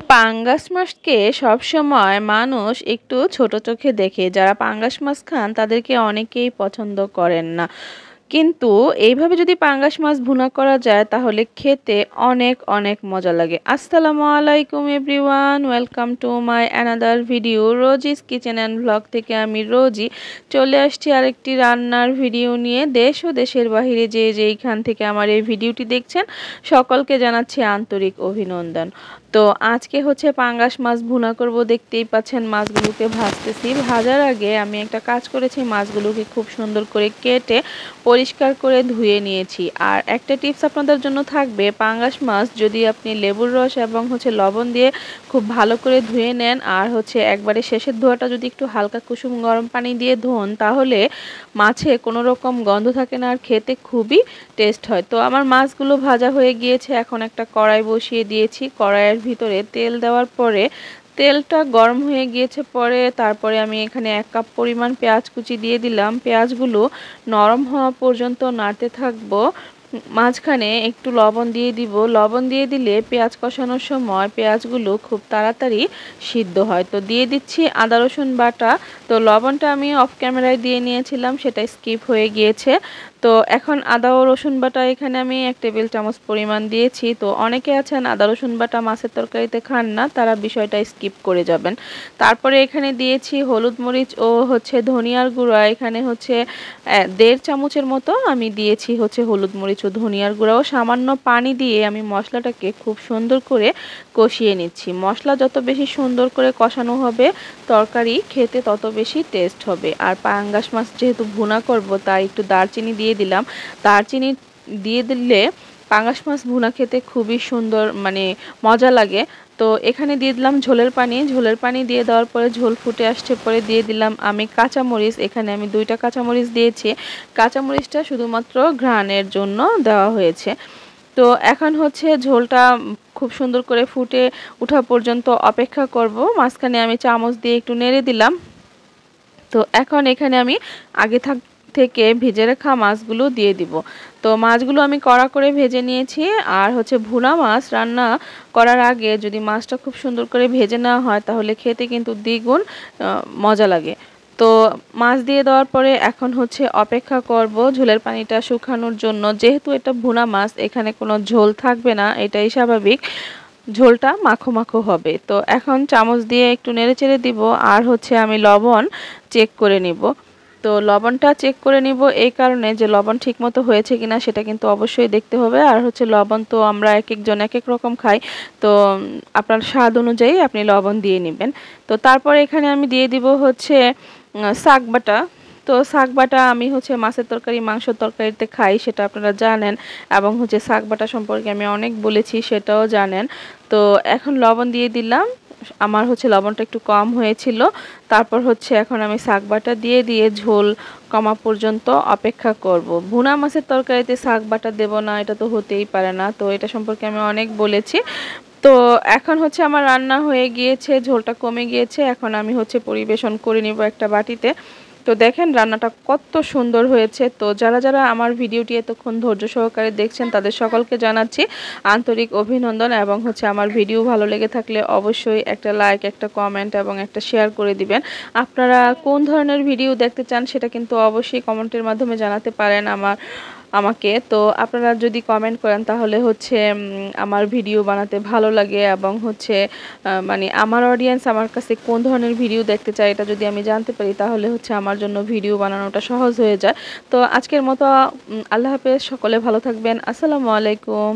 পাঙ্গাস মাছকে সবসময় মানুষ একটু ছোট চোখে দেখে। যারা পাঙ্গাস মাছ খান তাদেরকে অনেকেই পছন্দ করেন না। কিন্তু এইভাবে যদি পাঙ্গাস মাছ ভুনা করা যায় তাহলে খেতে অনেক অনেক মজা লাগে। আসসালামু আলাইকুম everyone, welcome to my another video. Rosie's kitchen and blog থেকে আমি রোজি চলে আসছি আরেকটি রান্নার ভিডিও নিয়ে। দেশ ও দেশের বাহিরে যে যেইখান থেকে আমার এই ভিডিওটি দেখছেন সকলকে জানাচ্ছি আন্তরিক অভিনন্দন। তো আজকে হচ্ছে পাঙ্গাস মাছ ভুনা করব। দেখতেই পাচ্ছেন মাছগুলোকে ভাজতেছি। ভাজার আগে আমি একটা কাজ করেছি, মাছগুলোকে খুব সুন্দর করে কেটে পরিষ্কার করে ধুয়ে নিয়েছি। আর একটা টিপস আপনাদের জন্য থাকবে, পাঙ্গাস মাছ যদি আপনি লেবুর রস এবং হচ্ছে লবণ দিয়ে খুব ভালো করে ধুয়ে নেন আর হচ্ছে একবারে শেষের ধোয়াটা যদি একটু হালকা কুসুম গরম পানি দিয়ে ধোন তাহলে মাছে কোনো রকম গন্ধ থাকে না আর খেতে খুবই টেস্ট হয়। তো আমার মাছগুলো ভাজা হয়ে গিয়েছে, এখন একটা কড়াই বসিয়ে দিয়েছি। কড়াইয়ের ভিতরে তেল দেওয়ার পরে তেলটা গরম হয়ে গিয়েছে পরে তারপরে আমি এখানে 1 কাপ পরিমাণ পেঁয়াজ কুচি দিয়ে দিলাম। পেঁয়াজগুলো নরম হওয়া পর্যন্ত নাড়তে থাকবো। মাঝখানে একটু লবণ দিয়ে দিব। লবণ দিয়ে দিলে পেঁয়াজ কষানোর সময় পেঁয়াজগুলো খুব তাড়াতাড়ি সিদ্ধ হয়। তো দিয়ে দিচ্ছি আদা রসুন বাটা। তো লবণটা আমি অফ ক্যামেরায় দিয়ে নিয়েছিলাম, সেটা স্কিপ হয়ে গিয়েছে। তো এখন আদা ও রসুন বাটা এখানে আমি 1 টেবিল চামচ পরিমাণ দিয়েছি। তো অনেকে আছেন আদা রসুন বাটা মাছের তরকারিতে খান না, তারা বিষয়টা স্কিপ করে যাবেন। তারপরে এখানে দিয়েছি হলুদ মরিচ ও হচ্ছে ধনিয়ার গুঁড়া। এখানে হচ্ছে 1.5 চামচের মতো আমি দিয়েছি হচ্ছে হলুদ মরিচ ও ধনিয়ার গুঁড়া ও সামান্য পানি দিয়ে আমি মশলাটাকে খুব সুন্দর করে কষিয়ে নিচ্ছি। মশলা যত বেশি সুন্দর করে কষানো হবে তরকারি খেতে তত বেশি টেস্ট হবে। আর পাঙ্গাস মাছ যেহেতু ভুনা করব তাই একটু দারচিনি দিয়ে দিলাম। দারচিনি দিয়ে দিলে পাঙ্গাস মাছ ভুনা খেতে খুবই সুন্দর মানে মজা লাগে। তো এখানে দিয়ে দিলাম ঝোলের পানি। ঝোলের পানি দিয়ে দেওয়ার পরে ঝোল ফুটে আসছে পরে দিয়ে দিলাম আমি কাঁচামরিচ। এখানে আমি 2টা কাঁচামরিচ দিয়েছি। কাঁচামরিচটা শুধুমাত্র ঘ্রাণের জন্য দেওয়া হয়েছে। তো এখন হচ্ছে ঝোলটা খুব সুন্দর করে ফুটে ওঠা পর্যন্ত অপেক্ষা করব। মাঝখানে আমি চামচ দিয়ে একটু নেড়ে দিলাম। তো এখন এখানে আমি আগে থেকে ভেজে রাখা মাছগুলো দিয়ে দিব। তো মাছগুলো আমি কড়া করে ভেজে নিয়েছি। আর হচ্ছে ভুনা মাছ রান্না করার আগে যদি মাছটা খুব সুন্দর করে ভেজে নেওয়া হয় তাহলে খেতে কিন্তু দ্বিগুণ মজা লাগে। তো মাছ দিয়ে দেওয়ার পরে এখন হচ্ছে অপেক্ষা করব ঝোলের পানিটা শুকানোর জন্য। যেহেতু এটা ভুনা মাছ এখানে কোনো ঝোল থাকবে না, এটাই স্বাভাবিক, ঝোলটা মাখো মাখো হবে। তো এখন চামচ দিয়ে একটু নেড়েচেড়ে দিব আর হচ্ছে আমি লবণ চেক করে নিব। তো লবণটা চেক করে নিব এই কারণে যে লবণ ঠিকমতো হয়েছে কিনা সেটা কিন্তু অবশ্যই দেখতে হবে। আর হচ্ছে লবণ তো আমরা এক একজন এক এক রকম খাই, তো আপনার স্বাদ অনুযায়ী আপনি লবণ দিয়ে নেবেন। তো তারপরে এখানে আমি দিয়ে দিব হচ্ছে শাক বাটা। তো শাক বাটা আমি হচ্ছে মাছের তরকারি মাংসের তরকারিতে খাই, সেটা আপনারা জানেন, এবং হচ্ছে শাক বাটা সম্পর্কে আমি অনেক বলেছি সেটাও জানেন। তো এখন লবণ দিয়ে দিলাম, আমার হচ্ছে লবণটা একটু কম হয়েছিল। তারপর হচ্ছে এখন আমি শাক বাটা দিয়ে দিয়ে ঝোল কমা পর্যন্ত অপেক্ষা করব। ভুনা মাছের তরকারিতে শাক বাটা দেব না এটা তো হতেই পারে না, তো এটা সম্পর্কে আমি অনেক বলেছি। তো এখন হচ্ছে আমার রান্না হয়ে গিয়েছে, ঝোলটা কমে গিয়েছে। এখন আমি হচ্ছে পরিবেশন করে নিব একটা বাটিতে। তো দেখেন রান্নাটা কত সুন্দর হয়েছে। তো যারা যারা আমার ভিডিওটি এতক্ষণ ধৈর্য সহকারে দেখছেন তাদের সকলকে জানাচ্ছি আন্তরিক অভিনন্দন, এবং হচ্ছে আমার ভিডিও ভালো লেগে থাকলে অবশ্যই একটা লাইক, একটা কমেন্ট এবং একটা শেয়ার করে দিবেন। আপনারা কোন ধরনের ভিডিও দেখতে চান সেটা কিন্তু অবশ্যই কমেন্টের মাধ্যমে জানাতে পারেন আমাকে। তো আপনারা যদি কমেন্ট করেন তাহলে হচ্ছে আমার ভিডিও বানাতে ভালো লাগে, এবং হচ্ছে মানে আমার অডিয়েন্স আমার কাছে কোন ধরনের ভিডিও দেখতে চায় এটা যদি আমি জানতে পারি তাহলে হচ্ছে আমার জন্য ভিডিও বানানোটা সহজ হয়ে যায়। তো আজকের মতো আল্লাহ হাফেজ, সকলে ভালো থাকবেন। আসসালামু আলাইকুম।